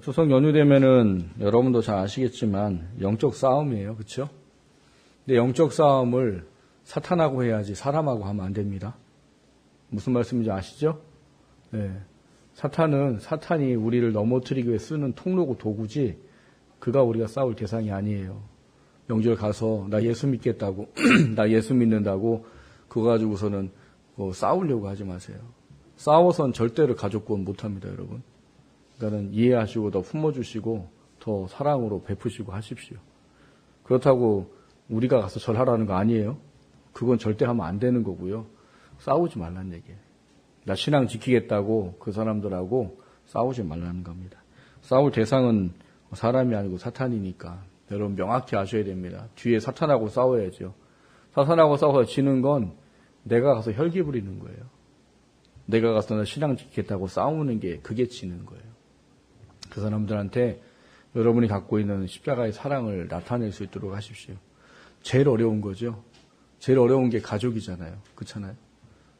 추석 연휴 되면은 여러분도 잘 아시겠지만 영적 싸움이에요. 그렇죠? 근데 영적 싸움을 사탄하고 해야지 사람하고 하면 안 됩니다. 무슨 말씀인지 아시죠? 네. 사탄이 우리를 넘어뜨리기 위해 쓰는 통로고 도구지 그가 우리가 싸울 대상이 아니에요. 명절 가서 나 예수 믿겠다고 나 예수 믿는다고 그거 가지고서는 싸우려고 하지 마세요. 싸워선 절대로 가족 구원 못합니다, 여러분. 그러니까 이해하시고 더 품어주시고 더 사랑으로 베푸시고 하십시오. 그렇다고 우리가 가서 절하라는 거 아니에요. 그건 절대 하면 안 되는 거고요. 싸우지 말라는 얘기예요. 나 신앙 지키겠다고 그 사람들하고 싸우지 말라는 겁니다. 싸울 대상은 사람이 아니고 사탄이니까 여러분 명확히 아셔야 됩니다. 뒤에 사탄하고 싸워야죠. 사탄하고 싸워서 지는 건 내가 가서 혈기 부리는 거예요. 내가 가서 나 신앙 지키겠다고 싸우는 게 그게 지는 거예요. 그 사람들한테 여러분이 갖고 있는 십자가의 사랑을 나타낼 수 있도록 하십시오. 제일 어려운 거죠. 제일 어려운 게 가족이잖아요. 그렇잖아요.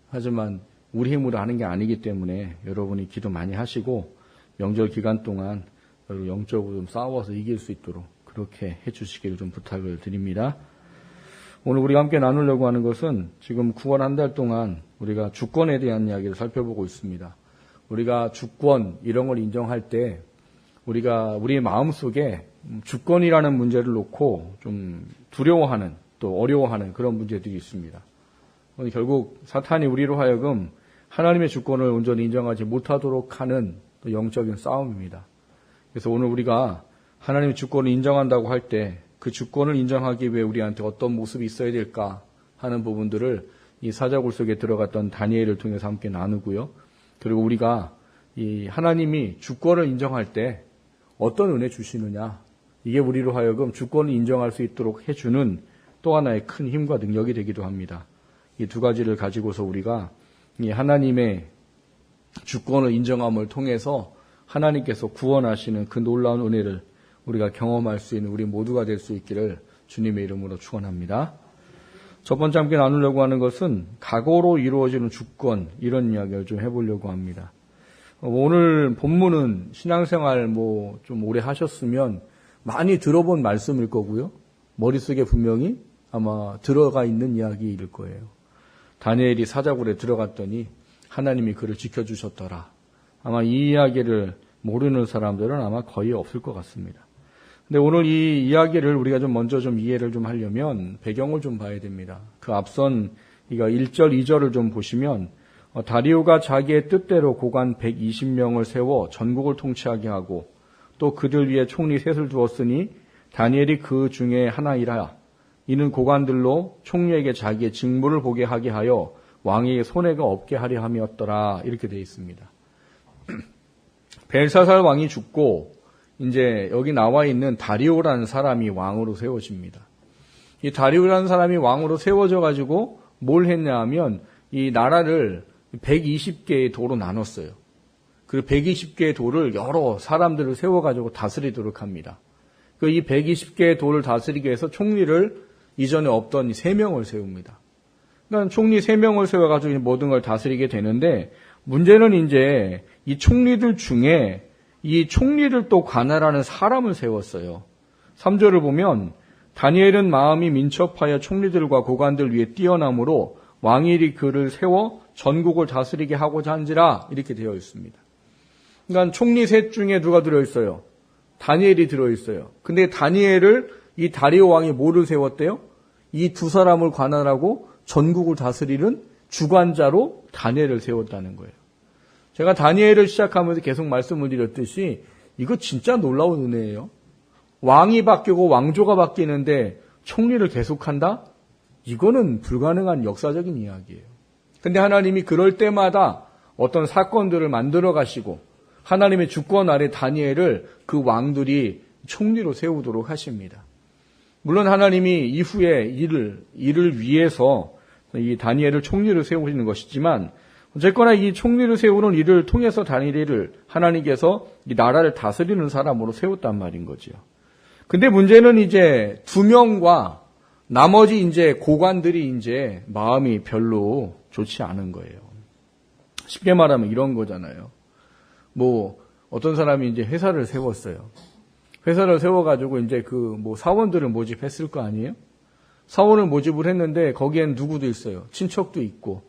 하지만 우리 힘으로 하는 게 아니기 때문에 여러분이 기도 많이 하시고 명절 기간 동안 영적으로 좀 싸워서 이길 수 있도록 그렇게 해주시기를 좀 부탁을 드립니다. 오늘 우리가 함께 나누려고 하는 것은 지금 9월 한 달 동안 우리가 주권에 대한 이야기를 살펴보고 있습니다. 우리가 주권 이런 걸 인정할 때 우리가 우리의 마음속에 주권이라는 문제를 놓고 좀 두려워하는 또 어려워하는 그런 문제들이 있습니다. 결국 사탄이 우리로 하여금 하나님의 주권을 온전히 인정하지 못하도록 하는 또 영적인 싸움입니다. 그래서 오늘 우리가 하나님의 주권을 인정한다고 할 때 그 주권을 인정하기 위해 우리한테 어떤 모습이 있어야 될까 하는 부분들을 이 사자굴 속에 들어갔던 다니엘을 통해서 함께 나누고요. 그리고 우리가 이 하나님이 주권을 인정할 때 어떤 은혜 주시느냐, 이게 우리로 하여금 주권을 인정할 수 있도록 해주는 또 하나의 큰 힘과 능력이 되기도 합니다. 이 두 가지를 가지고서 우리가 이 하나님의 주권을 인정함을 통해서 하나님께서 구원하시는 그 놀라운 은혜를 우리가 경험할 수 있는 우리 모두가 될 수 있기를 주님의 이름으로 축원합니다. 첫 번째 함께 나누려고 하는 것은 각오로 이루어지는 주권, 이런 이야기를 좀 해보려고 합니다. 오늘 본문은 신앙생활 좀 오래 하셨으면 많이 들어본 말씀일 거고요. 머릿속에 분명히 아마 들어가 있는 이야기일 거예요. 다니엘이 사자굴에 들어갔더니 하나님이 그를 지켜주셨더라. 아마 이 이야기를 모르는 사람들은 아마 거의 없을 것 같습니다. 근데 오늘 이 이야기를 우리가 좀 먼저 좀 이해를 좀 하려면 배경을 좀 봐야 됩니다. 그 앞선 1절, 2절을 좀 보시면 다리오가 자기의 뜻대로 고관 120명을 세워 전국을 통치하게 하고 또 그들 위에 총리 셋을 두었으니 다니엘이 그 중에 하나이라. 이는 고관들로 총리에게 자기의 직무를 보게 하게 하여 왕에게 손해가 없게 하려 함이었더라. 이렇게 되어 있습니다. 벨사살 왕이 죽고 이제 여기 나와 있는 다리오라는 사람이 왕으로 세워집니다. 이 다리오라는 사람이 왕으로 세워져 가지고 뭘 했냐 하면 이 나라를 120개의 도로 나눴어요. 그 120개의 도를 여러 사람들을 세워가지고 다스리도록 합니다. 그 이 120개의 도를 다스리기 위해서 총리를 이전에 없던 3명을 세웁니다. 그러니까 총리 3명을 세워가지고 모든 걸 다스리게 되는데 문제는 이제 이 총리들 중에 이 총리를 또 관할하는 사람을 세웠어요. 3절을 보면 다니엘은 마음이 민첩하여 총리들과 고관들 위에 뛰어남으로 왕이 그를 세워 전국을 다스리게 하고자 한지라 이렇게 되어 있습니다. 그러니까 총리 셋 중에 누가 들어있어요? 다니엘이 들어있어요. 근데 다니엘을 이 다리오 왕이 뭐를 세웠대요? 이 두 사람을 관할하고 전국을 다스리는 주관자로 다니엘을 세웠다는 거예요. 제가 다니엘을 시작하면서 계속 말씀을 드렸듯이 이거 진짜 놀라운 은혜예요. 왕이 바뀌고 왕조가 바뀌는데 총리를 계속한다? 이거는 불가능한 역사적인 이야기예요. 근데 하나님이 그럴 때마다 어떤 사건들을 만들어 가시고 하나님의 주권 아래 다니엘을 그 왕들이 총리로 세우도록 하십니다. 물론 하나님이 이후에 이를 위해서 이 다니엘을 총리로 세우시는 것이지만 어쨌거나 이 총리를 세우는 일을 통해서 다니엘을 하나님께서 이 나라를 다스리는 사람으로 세웠단 말인 거죠. 근데 문제는 이제 2명과 나머지 이제 고관들이 이제 마음이 별로 좋지 않은 거예요. 쉽게 말하면 이런 거잖아요. 어떤 사람이 이제 회사를 세웠어요. 회사를 세워가지고 이제 사원들을 모집했을 거 아니에요? 사원을 모집을 했는데 거기엔 누구도 있어요. 친척도 있고,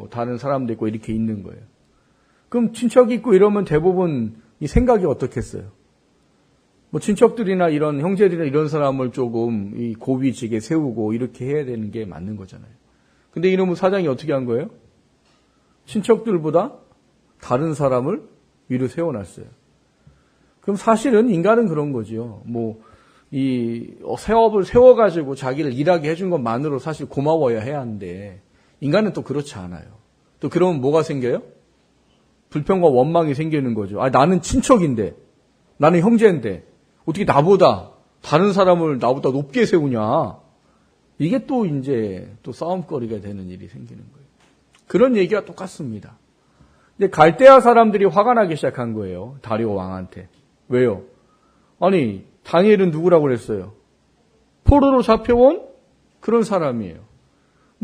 다른 사람도 있고 이렇게 있는 거예요. 그럼 친척이 있고 이러면 대부분 이 생각이 어떻겠어요? 친척들이나 이런 형제들이나 이런 사람을 조금 이 고위직에 세우고 이렇게 해야 되는 게 맞는 거잖아요. 근데 이놈의 사장이 어떻게 한 거예요? 친척들보다 다른 사람을 위로 세워놨어요. 그럼 사실은 인간은 그런 거지요. 이 사업을 세워가지고 자기를 일하게 해준 것만으로 사실 고마워야 해야 하는데 인간은 또 그렇지 않아요. 또 그러면 뭐가 생겨요? 불평과 원망이 생기는 거죠. 나는 친척인데, 나는 형제인데 어떻게 다른 사람을 나보다 높게 세우냐. 이게 또 이제 또 싸움거리가 되는 일이 생기는 거예요. 그런 얘기가 똑같습니다. 근데 갈대아 사람들이 화가 나기 시작한 거예요. 다리오 왕한테. 왜요? 다니엘은 누구라고 그랬어요? 포로로 잡혀온 그런 사람이에요.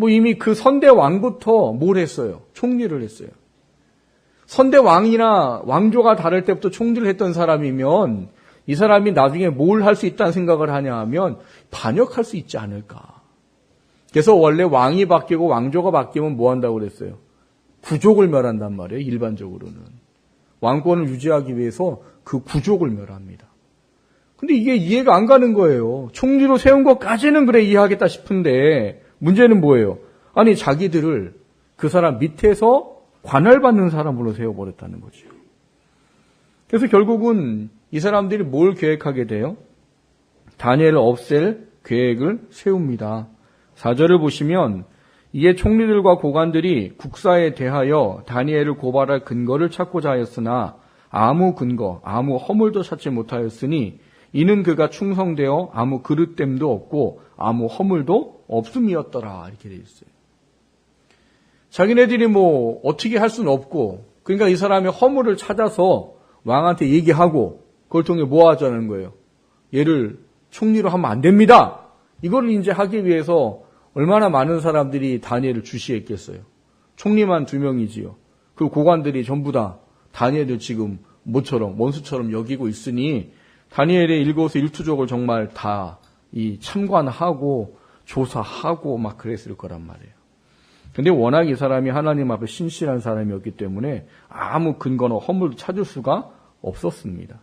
이미 그 선대 왕부터 뭘 했어요? 총리를 했어요. 선대 왕이나 왕조가 다를 때부터 총리를 했던 사람이면 이 사람이 나중에 뭘 할 수 있다는 생각을 하냐 하면 반역할 수 있지 않을까. 그래서 원래 왕이 바뀌고 왕조가 바뀌면 뭐 한다고 그랬어요? 부족을 멸한단 말이에요. 일반적으로는. 왕권을 유지하기 위해서 그 부족을 멸합니다. 근데 이게 이해가 안 가는 거예요. 총리로 세운 것까지는 그래 이해하겠다 싶은데 문제는 뭐예요? 자기들을 그 사람 밑에서 관할받는 사람으로 세워버렸다는 거죠. 그래서 결국은 이 사람들이 뭘 계획하게 돼요? 다니엘을 없앨 계획을 세웁니다. 4절을 보시면 이에 총리들과 고관들이 국사에 대하여 다니엘을 고발할 근거를 찾고자 하였으나 아무 근거, 아무 허물도 찾지 못하였으니 이는 그가 충성되어 아무 그릇됨도 없고 아무 허물도 없음이었더라. 이렇게 되어 있어요. 자기네들이 어떻게 할 수는 없고, 그러니까 이 사람이 허물을 찾아서 왕한테 얘기하고 그걸 통해 뭐 하자는 거예요? 얘를 총리로 하면 안 됩니다. 이걸 이제 하기 위해서 얼마나 많은 사람들이 다니엘을 주시했겠어요. 총리만 2명이지요. 그 고관들이 전부 다 다니엘을 지금 원수처럼 여기고 있으니 다니엘의 일거수일투족을 정말 다 참관하고 조사하고 막 그랬을 거란 말이에요. 근데 워낙 이 사람이 하나님 앞에 신실한 사람이었기 때문에 아무 근거나 허물도 찾을 수가 없었습니다.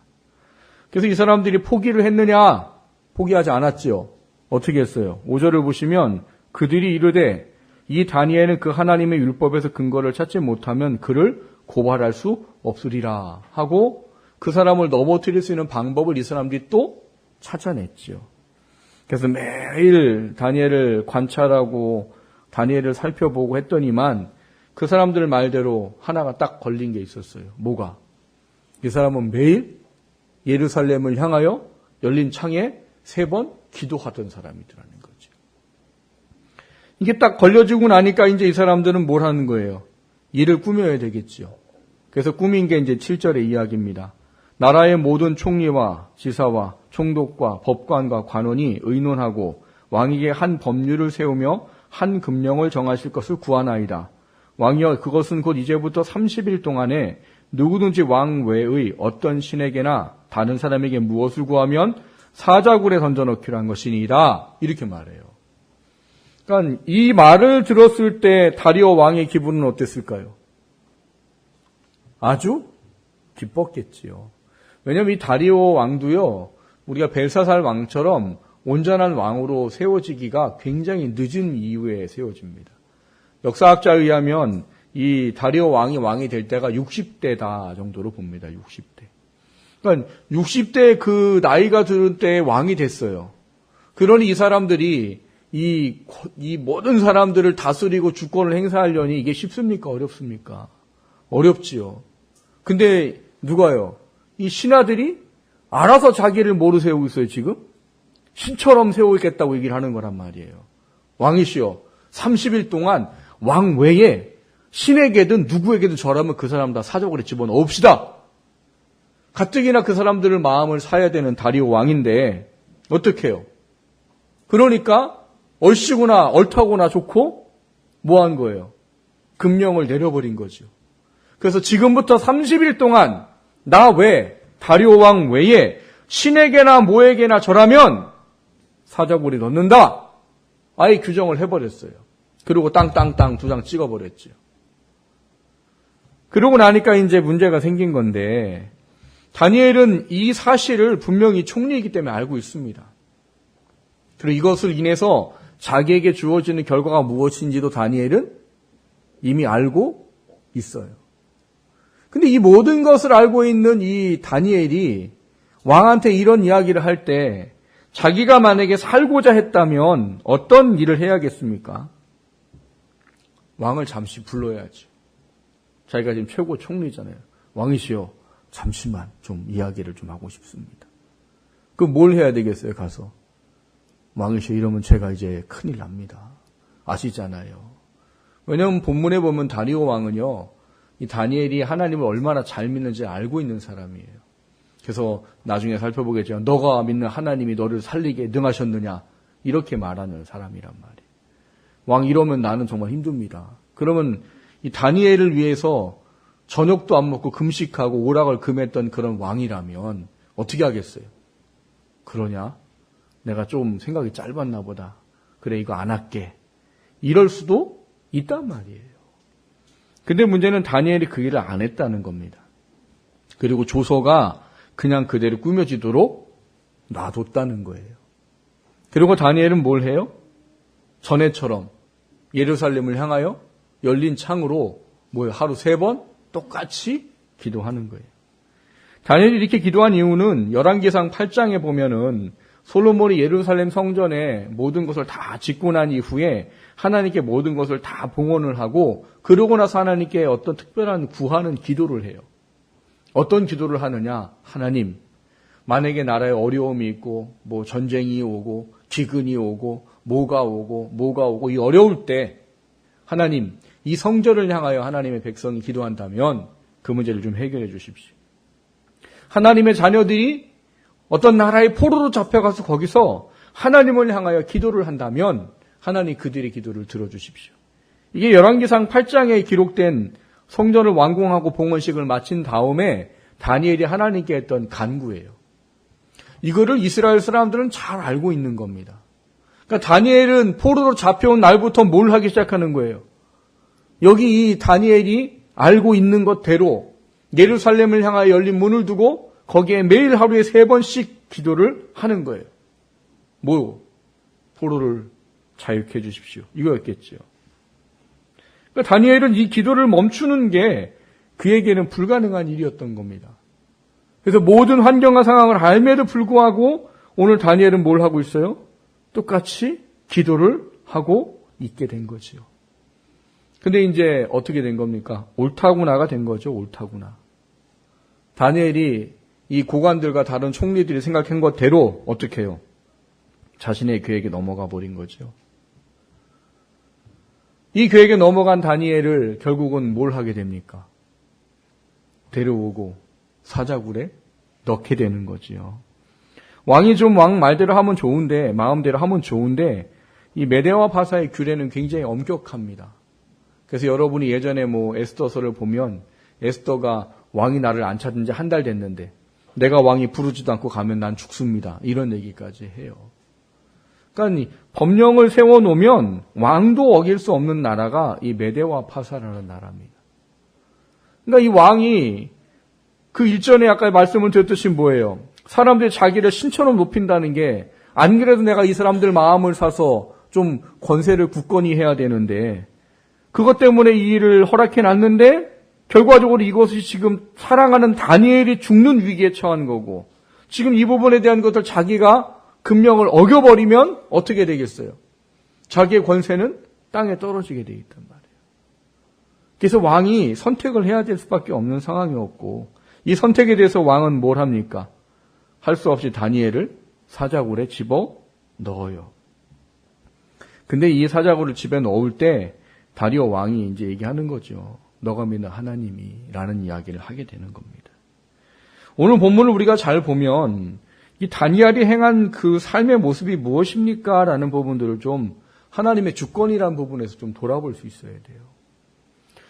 그래서 이 사람들이 포기를 했느냐? 포기하지 않았지요. 어떻게 했어요? 5절을 보시면 그들이 이르되 이 다니엘은 그 하나님의 율법에서 근거를 찾지 못하면 그를 고발할 수 없으리라 하고 그 사람을 넘어뜨릴 수 있는 방법을 이 사람들이 또 찾아냈지요. 그래서 매일 다니엘을 관찰하고 다니엘을 살펴보고 했더니만 그 사람들 말대로 하나가 딱 걸린 게 있었어요. 뭐가? 이 사람은 매일 예루살렘을 향하여 열린 창에 3번 기도하던 사람이더라는 거죠. 이게 딱 걸려지고 나니까 이제 이 사람들은 뭘 하는 거예요? 일을 꾸며야 되겠지요. 그래서 꾸민 게 이제 7절의 이야기입니다. 나라의 모든 총리와 지사와 총독과 법관과 관원이 의논하고 왕에게 한 법률을 세우며 한 금령을 정하실 것을 구하나이다. 왕이여 그것은 곧 이제부터 30일 동안에 누구든지 왕 외의 어떤 신에게나 다른 사람에게 무엇을 구하면 사자굴에 던져넣기로 한 것이니이다. 이렇게 말해요. 그러니까 이 말을 들었을 때 다리오 왕의 기분은 어땠을까요? 아주 기뻤겠지요. 왜냐하면 이 다리오 왕도요, 우리가 벨사살 왕처럼 온전한 왕으로 세워지기가 굉장히 늦은 이후에 세워집니다. 역사학자에 의하면 이 다리오 왕이 될 때가 60대다 정도로 봅니다. 60대. 그러니까 60대 그 나이가 들은 때에 왕이 됐어요. 그러니 이 사람들이 이 모든 사람들을 다스리고 주권을 행사하려니 이게 쉽습니까? 어렵습니까? 어렵지요. 근데 누가요? 이 신하들이 알아서 자기를 뭐로 세우고 있어요, 지금? 신처럼 세우겠다고 얘기를 하는 거란 말이에요. 왕이시여, 30일 동안 왕 외에 신에게든 누구에게든 절하면 그 사람 다 사적으로 집어넣읍시다. 가뜩이나 그 사람들을 마음을 사야 되는 다리오 왕인데 어떻게 해요? 그러니까 얼씨구나 얼타구나 좋고 뭐 한 거예요? 금령을 내려버린 거죠. 그래서 지금부터 30일 동안 나 외, 다리오 왕 외에 신에게나 모에게나 절하면 사자굴에 넣는다. 아예 규정을 해버렸어요. 그리고 땅땅땅 2장 찍어버렸죠. 그러고 나니까 이제 문제가 생긴 건데, 다니엘은 이 사실을 분명히 총리이기 때문에 알고 있습니다. 그리고 이것을 인해서 자기에게 주어지는 결과가 무엇인지도 다니엘은 이미 알고 있어요. 근데 이 모든 것을 알고 있는 이 다니엘이 왕한테 이런 이야기를 할 때 자기가 만약에 살고자 했다면 어떤 일을 해야겠습니까? 왕을 잠시 불러야지. 자기가 지금 최고 총리잖아요. 왕이시여, 잠시만 좀 이야기를 좀 하고 싶습니다. 그럼 뭘 해야 되겠어요, 가서? 왕이시여, 이러면 제가 이제 큰일 납니다. 아시잖아요. 왜냐하면 본문에 보면 다리오 왕은요, 이 다니엘이 하나님을 얼마나 잘 믿는지 알고 있는 사람이에요. 그래서 나중에 살펴보겠지만 너가 믿는 하나님이 너를 살리게 능하셨느냐, 이렇게 말하는 사람이란 말이에요. 왕 이러면 나는 정말 힘듭니다. 그러면 이 다니엘을 위해서 저녁도 안 먹고 금식하고 오락을 금했던 그런 왕이라면 어떻게 하겠어요? 그러냐? 내가 좀 생각이 짧았나 보다. 그래, 이거 안 할게. 이럴 수도 있단 말이에요. 근데 문제는 다니엘이 그 일을 안 했다는 겁니다. 그리고 조서가 그냥 그대로 꾸며지도록 놔뒀다는 거예요. 그리고 다니엘은 뭘 해요? 전에처럼 예루살렘을 향하여 열린 창으로 하루 3번 똑같이 기도하는 거예요. 다니엘이 이렇게 기도한 이유는 열왕기상 8장에 보면은 솔로몬이 예루살렘 성전에 모든 것을 다 짓고 난 이후에 하나님께 모든 것을 다 봉헌을 하고 그러고 나서 하나님께 어떤 특별한 구하는 기도를 해요. 어떤 기도를 하느냐? 하나님, 만약에 나라에 어려움이 있고 전쟁이 오고 기근이 오고 뭐가 오고 이 어려울 때 하나님, 이 성전을 향하여 하나님의 백성이 기도한다면 그 문제를 좀 해결해 주십시오. 하나님의 자녀들이 어떤 나라의 포로로 잡혀가서 거기서 하나님을 향하여 기도를 한다면 하나님 그들의 기도를 들어주십시오. 이게 열왕기상 8장에 기록된 성전을 완공하고 봉헌식을 마친 다음에 다니엘이 하나님께 했던 간구예요. 이거를 이스라엘 사람들은 잘 알고 있는 겁니다. 그러니까 다니엘은 포로로 잡혀온 날부터 뭘 하기 시작하는 거예요. 여기 이 다니엘이 알고 있는 것대로 예루살렘을 향하여 열린 문을 두고 거기에 매일 하루에 3번씩 기도를 하는 거예요. 포로를 자유케 해주십시오. 이거였겠죠. 그러니까 다니엘은 이 기도를 멈추는 게 그에게는 불가능한 일이었던 겁니다. 그래서 모든 환경과 상황을 알매도 불구하고 오늘 다니엘은 뭘 하고 있어요? 똑같이 기도를 하고 있게 된 거죠. 근데 이제 어떻게 된 겁니까? 옳다구나가 된 거죠. 옳다구나. 다니엘이 이 고관들과 다른 총리들이 생각한 것대로 어떻게 해요? 자신의 계획에 넘어가 버린 거죠. 이 계획에 넘어간 다니엘을 결국은 뭘 하게 됩니까? 데려오고 사자굴에 넣게 되는 거지요. 왕이 좀 왕 말대로 하면 좋은데, 마음대로 하면 좋은데 이 메대와 바사의 규례는 굉장히 엄격합니다. 그래서 여러분이 예전에 에스더서를 보면 에스더가 왕이 나를 안 찾은 지 1달 됐는데 내가 왕이 부르지도 않고 가면 난 죽습니다. 이런 얘기까지 해요. 그러니까 법령을 세워놓으면 왕도 어길 수 없는 나라가 이 메대와 파사라는 나라입니다. 그러니까 이 왕이 그 일전에 아까 말씀을 드렸듯이 뭐예요? 사람들이 자기를 신처럼 높인다는 게 안 그래도 내가 이 사람들 마음을 사서 좀 권세를 굳건히 해야 되는데 그것 때문에 이 일을 허락해 놨는데 결과적으로 이것이 지금 사랑하는 다니엘이 죽는 위기에 처한 거고 지금 이 부분에 대한 것을 자기가 금령을 어겨버리면 어떻게 되겠어요? 자기의 권세는 땅에 떨어지게 돼 있단 말이에요. 그래서 왕이 선택을 해야 될 수밖에 없는 상황이었고 이 선택에 대해서 왕은 뭘 합니까? 할 수 없이 다니엘을 사자굴에 집어 넣어요. 근데 이 사자굴을 집에 넣을 때 다리오 왕이 이제 얘기하는 거죠. 너가 믿는 하나님이라는 이야기를 하게 되는 겁니다. 오늘 본문을 우리가 잘 보면 이 다니엘이 행한 그 삶의 모습이 무엇입니까? 라는 부분들을 좀 하나님의 주권이라는 부분에서 좀 돌아볼 수 있어야 돼요.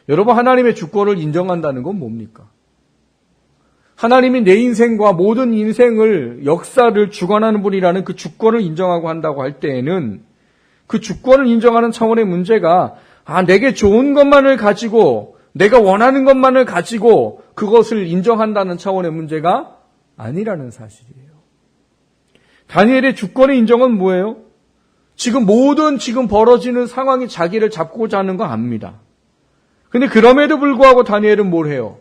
여러분, 하나님의 주권을 인정한다는 건 뭡니까? 하나님이 내 인생과 모든 인생을, 역사를 주관하는 분이라는 그 주권을 인정하고 한다고 할 때에는 그 주권을 인정하는 차원의 문제가 내게 좋은 것만을 가지고 내가 원하는 것만을 가지고 그것을 인정한다는 차원의 문제가 아니라는 사실이에요. 다니엘의 주권의 인정은 뭐예요? 지금 벌어지는 상황이 자기를 잡고자 하는 거 압니다. 근데 그럼에도 불구하고 다니엘은 뭘 해요?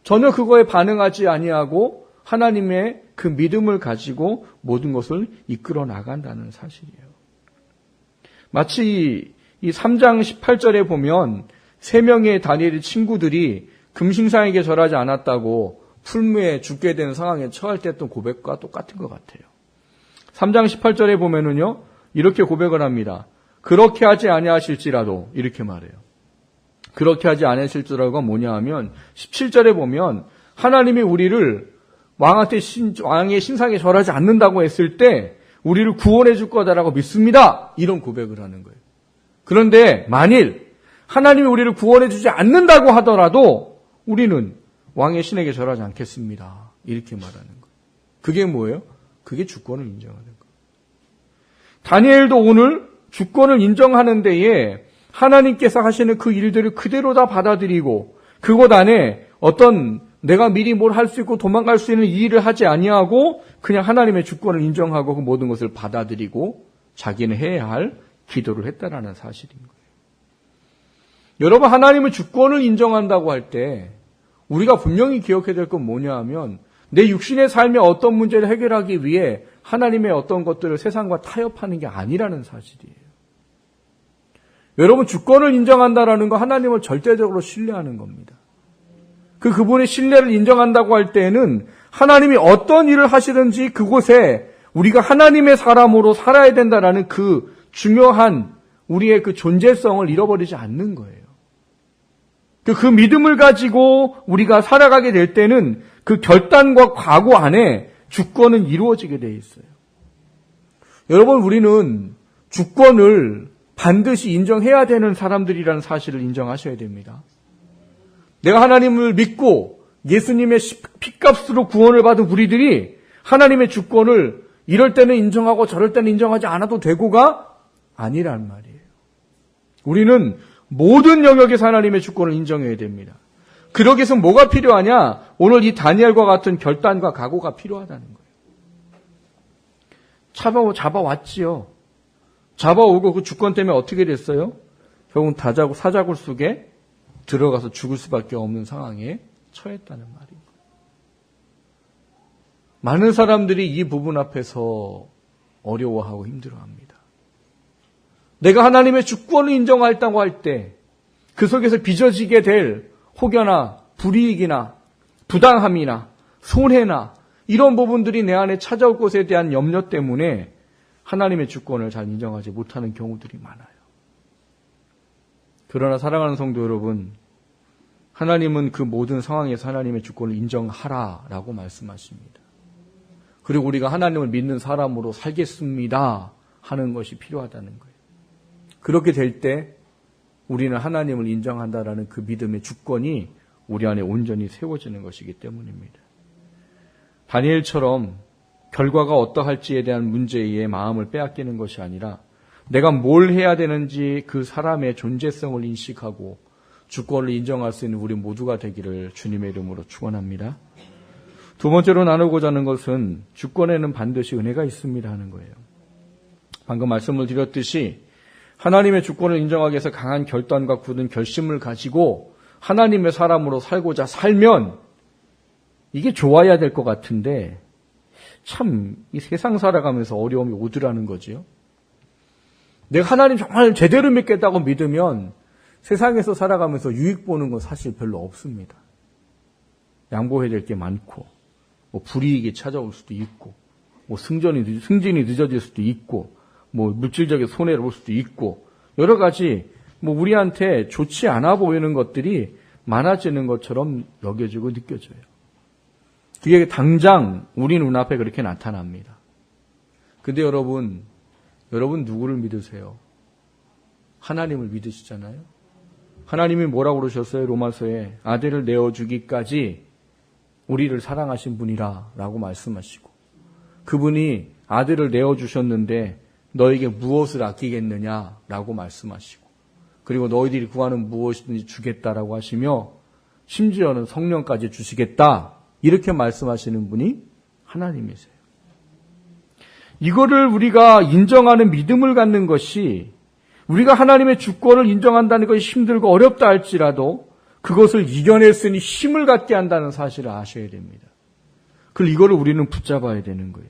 전혀 그거에 반응하지 아니하고 하나님의 그 믿음을 가지고 모든 것을 이끌어 나간다는 사실이에요. 마치 이 3장 18절에 보면 3명의 다니엘의 친구들이 금신상에게 절하지 않았다고 풀무에 죽게 되는 상황에 처할 때 했던 고백과 똑같은 것 같아요. 3장 18절에 보면은요, 이렇게 고백을 합니다. 그렇게 하지 아니하실지라도, 이렇게 말해요. 그렇게 하지 않으실지라도가 뭐냐 하면 17절에 보면 하나님이 우리를 왕의 신상에 절하지 않는다고 했을 때 우리를 구원해 줄 거다라고 믿습니다. 이런 고백을 하는 거예요. 그런데 만일 하나님이 우리를 구원해 주지 않는다고 하더라도 우리는 왕의 신에게 절하지 않겠습니다. 이렇게 말하는 거예요. 그게 뭐예요? 그게 주권을 인정하는 거예요. 다니엘도 오늘 주권을 인정하는 데에 하나님께서 하시는 그 일들을 그대로 다 받아들이고 그것 안에 어떤 내가 미리 뭘 할 수 있고 도망갈 수 있는 이 일을 하지 아니하고 그냥 하나님의 주권을 인정하고 그 모든 것을 받아들이고 자기는 해야 할 기도를 했다라는 사실인 거예요. 여러분, 하나님의 주권을 인정한다고 할 때 우리가 분명히 기억해야 될 건 뭐냐 하면 내 육신의 삶의 어떤 문제를 해결하기 위해 하나님의 어떤 것들을 세상과 타협하는 게 아니라는 사실이에요. 여러분, 주권을 인정한다라는 거 하나님을 절대적으로 신뢰하는 겁니다. 그분의 신뢰를 인정한다고 할 때에는 하나님이 어떤 일을 하시든지 그곳에 우리가 하나님의 사람으로 살아야 된다라는 그 중요한 우리의 그 존재성을 잃어버리지 않는 거예요. 그 믿음을 가지고 우리가 살아가게 될 때는 그 결단과 각오 안에 주권은 이루어지게 돼 있어요. 여러분, 우리는 주권을 반드시 인정해야 되는 사람들이라는 사실을 인정하셔야 됩니다. 내가 하나님을 믿고 예수님의 피값으로 구원을 받은 우리들이 하나님의 주권을 이럴 때는 인정하고 저럴 때는 인정하지 않아도 되고가 아니란 말이에요. 우리는 모든 영역에서 하나님의 주권을 인정해야 됩니다. 그러기 위해서 뭐가 필요하냐? 오늘 이 다니엘과 같은 결단과 각오가 필요하다는 거예요. 잡아왔지요. 잡아오고 그 주권 때문에 어떻게 됐어요? 결국은 사자굴 속에 들어가서 죽을 수밖에 없는 상황에 처했다는 말이에요. 많은 사람들이 이 부분 앞에서 어려워하고 힘들어합니다. 내가 하나님의 주권을 인정한다고 할 때 그 속에서 빚어지게 될 혹여나 불이익이나 부당함이나 손해나 이런 부분들이 내 안에 찾아올 것에 대한 염려 때문에 하나님의 주권을 잘 인정하지 못하는 경우들이 많아요. 그러나 사랑하는 성도 여러분, 하나님은 그 모든 상황에서 하나님의 주권을 인정하라라고 말씀하십니다. 그리고 우리가 하나님을 믿는 사람으로 살겠습니다 하는 것이 필요하다는 거예요. 그렇게 될 때 우리는 하나님을 인정한다라는 그 믿음의 주권이 우리 안에 온전히 세워지는 것이기 때문입니다. 다니엘처럼 결과가 어떠할지에 대한 문제에 마음을 빼앗기는 것이 아니라 내가 뭘 해야 되는지 그 사람의 존재성을 인식하고 주권을 인정할 수 있는 우리 모두가 되기를 주님의 이름으로 축원합니다. 두 번째로 나누고자 하는 것은 주권에는 반드시 은혜가 있습니다 하는 거예요. 방금 말씀을 드렸듯이 하나님의 주권을 인정하기 위해서 강한 결단과 굳은 결심을 가지고 하나님의 사람으로 살면 이게 좋아야 될 것 같은데 참 이 세상 살아가면서 어려움이 오더라는 거지요. 내가 하나님 정말 제대로 믿겠다고 믿으면 세상에서 살아가면서 유익 보는 건 사실 별로 없습니다. 양보해야 될 게 많고 불이익이 찾아올 수도 있고 승진이 늦어질 수도 있고 물질적인 손해를 볼 수도 있고 여러 가지 우리한테 좋지 않아 보이는 것들이 많아지는 것처럼 여겨지고 느껴져요. 그게 당장 우리 눈앞에 그렇게 나타납니다. 근데 여러분 누구를 믿으세요? 하나님을 믿으시잖아요. 하나님이 뭐라고 그러셨어요? 로마서에 아들을 내어주기까지 우리를 사랑하신 분이라라고 말씀하시고 그분이 아들을 내어주셨는데 너에게 무엇을 아끼겠느냐라고 말씀하시고 그리고 너희들이 구하는 무엇이든지 주겠다라고 하시며 심지어는 성령까지 주시겠다 이렇게 말씀하시는 분이 하나님이세요. 이거를 우리가 인정하는 믿음을 갖는 것이 우리가 하나님의 주권을 인정한다는 것이 힘들고 어렵다 할지라도 그것을 이겨낼 수 있는 힘을 갖게 한다는 사실을 아셔야 됩니다. 그걸 이거를 우리는 붙잡아야 되는 거예요.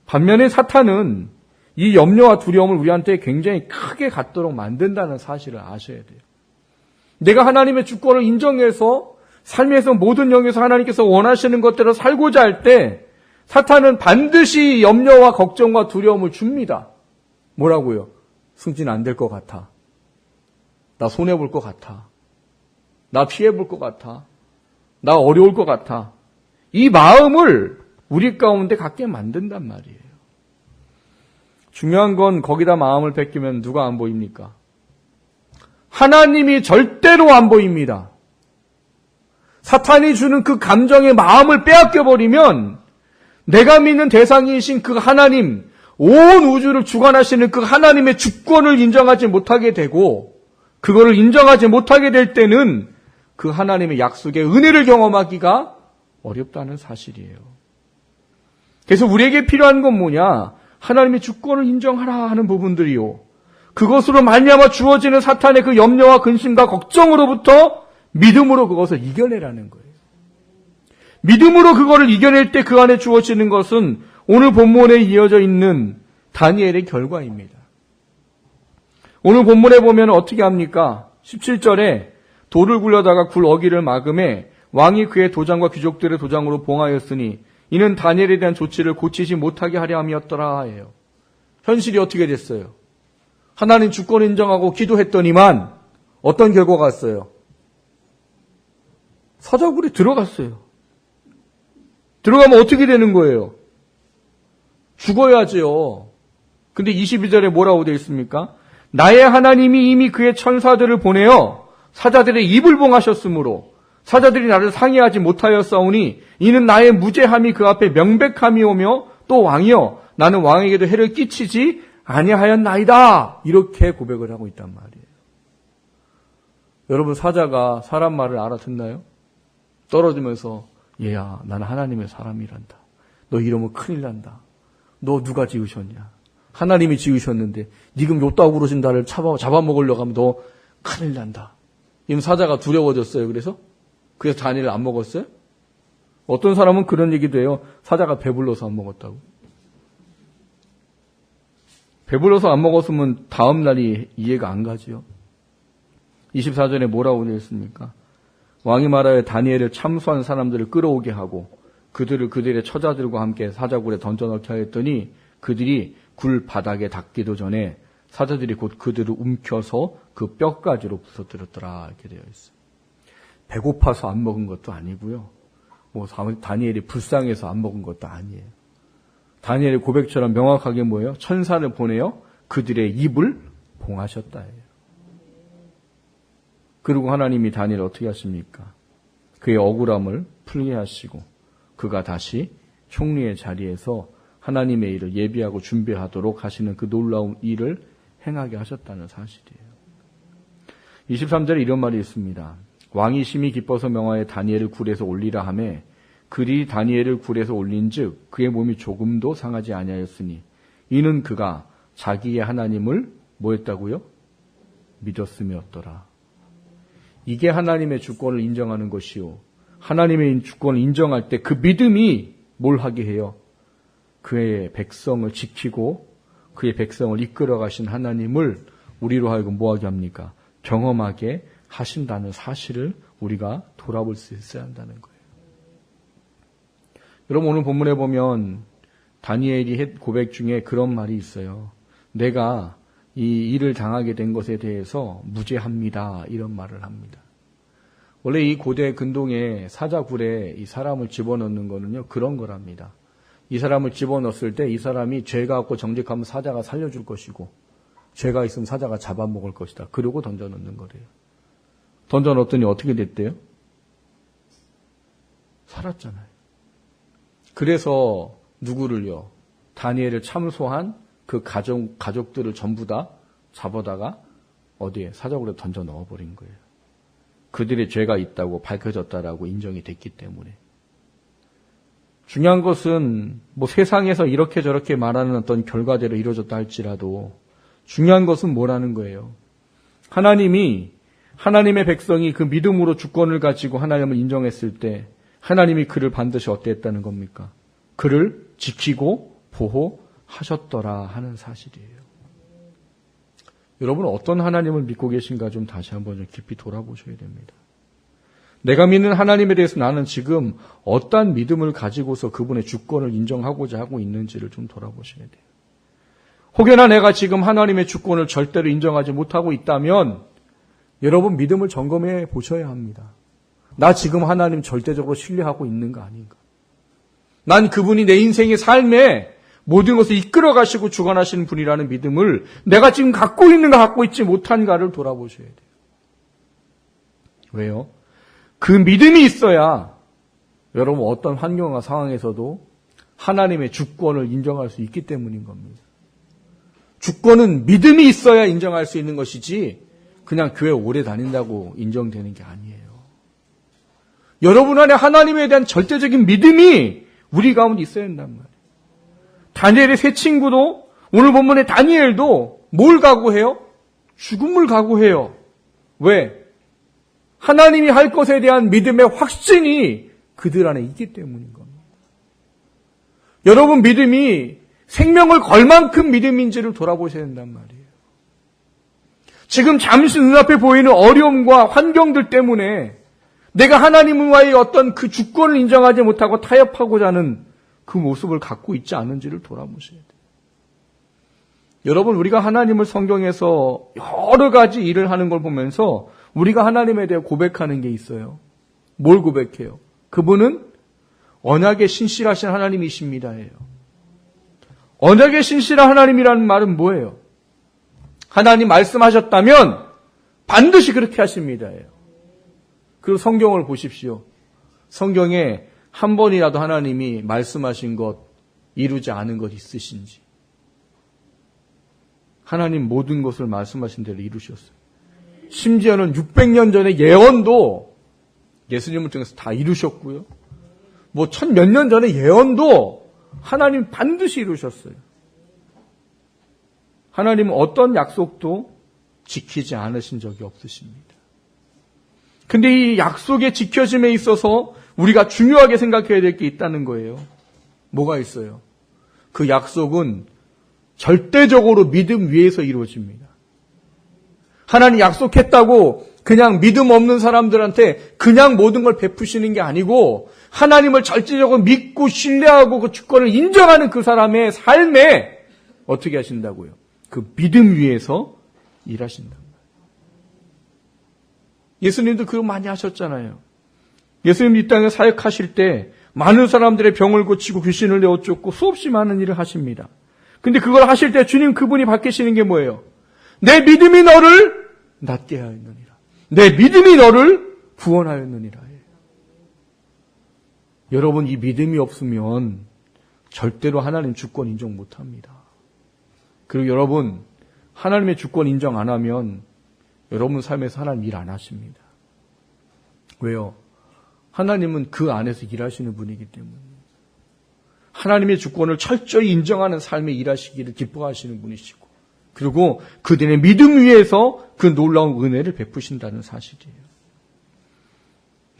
반면에 사탄은 이 염려와 두려움을 우리한테 굉장히 크게 갖도록 만든다는 사실을 아셔야 돼요. 내가 하나님의 주권을 인정해서 삶에서 모든 영역에서 하나님께서 원하시는 것대로 살고자 할 때 사탄은 반드시 염려와 걱정과 두려움을 줍니다. 뭐라고요? 승진 안 될 것 같아. 나 손해볼 것 같아. 나 피해볼 것 같아. 나 어려울 것 같아. 이 마음을 우리 가운데 갖게 만든단 말이에요. 중요한 건 거기다 마음을 뺏기면 누가 안 보입니까? 하나님이 절대로 안 보입니다. 사탄이 주는 그 감정의 마음을 빼앗겨버리면 내가 믿는 대상이신 그 하나님, 온 우주를 주관하시는 그 하나님의 주권을 인정하지 못하게 되고 그거를 인정하지 못하게 될 때는 그 하나님의 약속의 은혜를 경험하기가 어렵다는 사실이에요. 그래서 우리에게 필요한 건 뭐냐? 하나님의 주권을 인정하라 하는 부분들이요. 그것으로 말미암아 주어지는 사탄의 그 염려와 근심과 걱정으로부터 믿음으로 그것을 이겨내라는 거예요. 믿음으로 그거를 이겨낼 때 그 안에 주어지는 것은 오늘 본문에 이어져 있는 다니엘의 결과입니다. 오늘 본문에 보면 어떻게 합니까? 17절에 돌을 굴려다가 굴 어기를 막음에 왕이 그의 도장과 귀족들의 도장으로 봉하였으니 이는 다니엘에 대한 조치를 고치지 못하게 하려 함이었더라 해요. 현실이 어떻게 됐어요? 하나님 주권 인정하고 기도했더니만 어떤 결과가 왔어요? 사자굴에 들어갔어요. 들어가면 어떻게 되는 거예요? 죽어야죠. 근데 22절에 뭐라고 되어 있습니까? 나의 하나님이 이미 그의 천사들을 보내어 사자들의 입을 봉하셨으므로 사자들이 나를 상의하지 못하였사오니 이는 나의 무죄함이 그 앞에 명백함이오며 또 왕이여 나는 왕에게도 해를 끼치지 아니하였나이다. 이렇게 고백을 하고 있단 말이에요. 여러분 사자가 사람 말을 알아듣나요? 떨어지면서 얘야 나는 하나님의 사람이란다. 너 이러면 큰일 난다. 너 누가 지으셨냐? 하나님이 지으셨는데 지금 요따구로 진 나를 잡아먹으려고 하면 너 큰일 난다. 이런 사자가 두려워졌어요. 그래서 다니엘을 안 먹었어요? 어떤 사람은 그런 얘기도 해요. 사자가 배불러서 안 먹었다고. 배불러서 안 먹었으면 다음 날이 이해가 안 가지요. 24절에 뭐라고 되어 있습니까? 왕이 말하여 다니엘을 참수한 사람들을 끌어오게 하고 그들을 그들의 처자들과 함께 사자굴에 던져넣게 하였더니 그들이 굴 바닥에 닿기도 전에 사자들이 곧 그들을 움켜서 그 뼈가지로 부서뜨렸더라 이렇게 되어 있어요. 배고파서 안 먹은 것도 아니고요. 다니엘이 불쌍해서 안 먹은 것도 아니에요. 다니엘의 고백처럼 명확하게 뭐예요? 천사를 보내어 그들의 입을 봉하셨다 해요. 그리고 하나님이 다니엘을 어떻게 하십니까? 그의 억울함을 풀게 하시고 그가 다시 총리의 자리에서 하나님의 일을 예비하고 준비하도록 하시는 그 놀라운 일을 행하게 하셨다는 사실이에요. 23절에 이런 말이 있습니다. 왕이 심히 기뻐서 명하여 다니엘을 굴에서 올리라 하매 그리 다니엘을 굴에서 올린즉 그의 몸이 조금도 상하지 아니하였으니 이는 그가 자기의 하나님을 뭐했다고요? 믿었음이었더라. 이게 하나님의 주권을 인정하는 것이요. 하나님의 주권을 인정할 때 그 믿음이 뭘 하게 해요? 그의 백성을 지키고 그의 백성을 이끌어 가신 하나님을 우리로 하여금 뭐하게 합니까? 경험하게 하신다는 사실을 우리가 돌아볼 수 있어야 한다는 거예요. 여러분 오늘 본문에 보면 다니엘이 한 고백 중에 그런 말이 있어요. 내가 이 일을 당하게 된 것에 대해서 무죄합니다. 이런 말을 합니다. 원래 이 고대 근동에 사자굴에 이 사람을 집어넣는 거는요 그런 거랍니다. 이 사람을 집어넣었을 때 이 사람이 죄가 없고 정직하면 사자가 살려줄 것이고 죄가 있으면 사자가 잡아먹을 것이다. 그러고 던져넣는 거래요. 던져넣었더니 어떻게 됐대요? 살았잖아요. 그래서 누구를요? 다니엘을 참소한 그 가족들을 전부 다 잡아다가 어디에? 사자굴에 던져 넣어버린 거예요. 그들의 죄가 있다고 밝혀졌다라고 인정이 됐기 때문에. 중요한 것은 뭐 세상에서 이렇게 저렇게 말하는 어떤 결과대로 이루어졌다 할지라도 중요한 것은 뭐라는 거예요? 하나님의 백성이 그 믿음으로 주권을 가지고 하나님을 인정했을 때 하나님이 그를 반드시 어땠다는 겁니까? 그를 지키고 보호하셨더라 하는 사실이에요. 여러분 어떤 하나님을 믿고 계신가 좀 다시 한번 좀 깊이 돌아보셔야 됩니다. 내가 믿는 하나님에 대해서 나는 지금 어떠한 믿음을 가지고서 그분의 주권을 인정하고자 하고 있는지를 좀 돌아보셔야 돼요. 혹여나 내가 지금 하나님의 주권을 절대로 인정하지 못하고 있다면 여러분 믿음을 점검해 보셔야 합니다. 나 지금 하나님 절대적으로 신뢰하고 있는 거 아닌가? 난 그분이 내 인생의 삶에 모든 것을 이끌어 가시고 주관하시는 분이라는 믿음을 내가 지금 갖고 있는가 갖고 있지 못한가를 돌아보셔야 돼요. 왜요? 그 믿음이 있어야 여러분 어떤 환경과 상황에서도 하나님의 주권을 인정할 수 있기 때문인 겁니다. 주권은 믿음이 있어야 인정할 수 있는 것이지 그냥 교회 오래 다닌다고 인정되는 게 아니에요. 여러분 안에 하나님에 대한 절대적인 믿음이 우리 가운데 있어야 한단 말이에요. 다니엘의 세 친구도 오늘 본문의 다니엘도 뭘 각오해요? 죽음을 각오해요. 왜? 하나님이 할 것에 대한 믿음의 확신이 그들 안에 있기 때문인 겁니다. 여러분 믿음이 생명을 걸 만큼 믿음인지를 돌아보셔야 된단 말이에요. 지금 잠시 눈앞에 보이는 어려움과 환경들 때문에 내가 하나님과의 어떤 그 주권을 인정하지 못하고 타협하고자 하는 그 모습을 갖고 있지 않은지를 돌아보셔야 돼요. 여러분 우리가 하나님을 성경에서 여러 가지 일을 하는 걸 보면서 우리가 하나님에 대해 고백하는 게 있어요. 뭘 고백해요? 그분은 언약에 신실하신 하나님이십니다예요. 언약에 신실한 하나님이라는 말은 뭐예요? 하나님 말씀하셨다면 반드시 그렇게 하십니다예요. 그리고 성경을 보십시오. 성경에 한 번이라도 하나님이 말씀하신 것 이루지 않은 것 있으신지. 하나님 모든 것을 말씀하신 대로 이루셨어요. 심지어는 600년 전의 예언도 예수님을 통해서 다 이루셨고요. 뭐 1000몇 년 전의 예언도 하나님 반드시 이루셨어요. 하나님은 어떤 약속도 지키지 않으신 적이 없으십니다. 근데 이 약속의 지켜짐에 있어서 우리가 중요하게 생각해야 될 게 있다는 거예요. 뭐가 있어요? 그 약속은 절대적으로 믿음 위에서 이루어집니다. 하나님 약속했다고 그냥 믿음 없는 사람들한테 그냥 모든 걸 베푸시는 게 아니고 하나님을 절대적으로 믿고 신뢰하고 그 주권을 인정하는 그 사람의 삶에 어떻게 하신다고요? 그 믿음 위에서 일하신단 말이에요. 예수님도 그거 많이 하셨잖아요. 예수님 이 땅에 사역하실 때 많은 사람들의 병을 고치고 귀신을 내어쫓고 수없이 많은 일을 하십니다. 근데 그걸 하실 때 주님 그분이 밝히시는 게 뭐예요? 내 믿음이 너를 낫게 하였느니라. 내 믿음이 너를 구원하였느니라. 여러분 이 믿음이 없으면 절대로 하나님 주권 인정 못합니다. 그리고 여러분 하나님의 주권 인정 안 하면 여러분 삶에서 하나님 일 안 하십니다. 왜요? 하나님은 그 안에서 일하시는 분이기 때문에 하나님의 주권을 철저히 인정하는 삶에 일하시기를 기뻐하시는 분이시고 그리고 그들의 믿음 위에서 그 놀라운 은혜를 베푸신다는 사실이에요.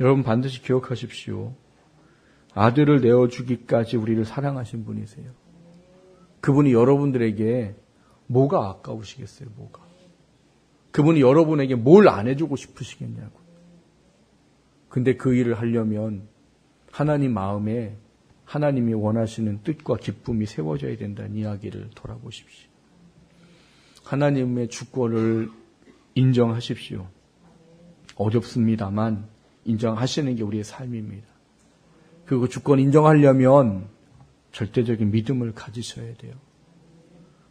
여러분 반드시 기억하십시오. 아들을 내어주기까지 우리를 사랑하신 분이세요. 그분이 여러분들에게 뭐가 아까우시겠어요? 뭐가? 그분이 여러분에게 뭘 안 해주고 싶으시겠냐고. 근데 그 일을 하려면 하나님 마음에 하나님이 원하시는 뜻과 기쁨이 세워져야 된다는 이야기를 돌아보십시오. 하나님의 주권을 인정하십시오. 어렵습니다만 인정하시는 게 우리의 삶입니다. 그리고 주권 인정하려면 절대적인 믿음을 가지셔야 돼요.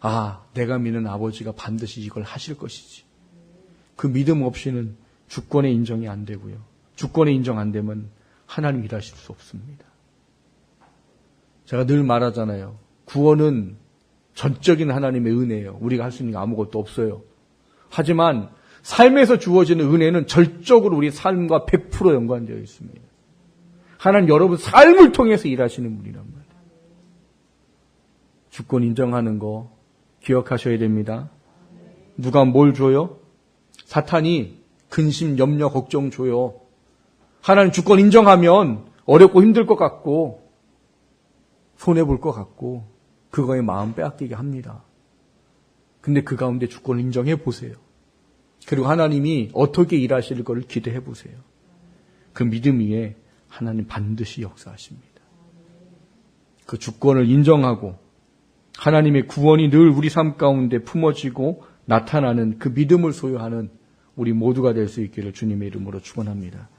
아, 내가 믿는 아버지가 반드시 이걸 하실 것이지. 그 믿음 없이는 주권의 인정이 안 되고요. 주권의 인정 안 되면 하나님 일하실 수 없습니다. 제가 늘 말하잖아요. 구원은 전적인 하나님의 은혜예요. 우리가 할 수 있는 게 아무것도 없어요. 하지만 삶에서 주어지는 은혜는 절적으로 우리 삶과 100% 연관되어 있습니다. 하나님 여러분 삶을 통해서 일하시는 분이란 말이에요. 주권 인정하는 거 기억하셔야 됩니다. 누가 뭘 줘요? 사탄이 근심, 염려, 걱정 줘요. 하나님 주권 인정하면 어렵고 힘들 것 같고 손해볼 것 같고 그거에 마음 빼앗기게 합니다. 근데 그 가운데 주권을 인정해 보세요. 그리고 하나님이 어떻게 일하실 것을 기대해 보세요. 그 믿음 위에 하나님 반드시 역사하십니다. 그 주권을 인정하고 하나님의 구원이 늘 우리 삶 가운데 품어지고 나타나는 그 믿음을 소유하는 우리 모두가 될 수 있기를 주님의 이름으로 축원합니다.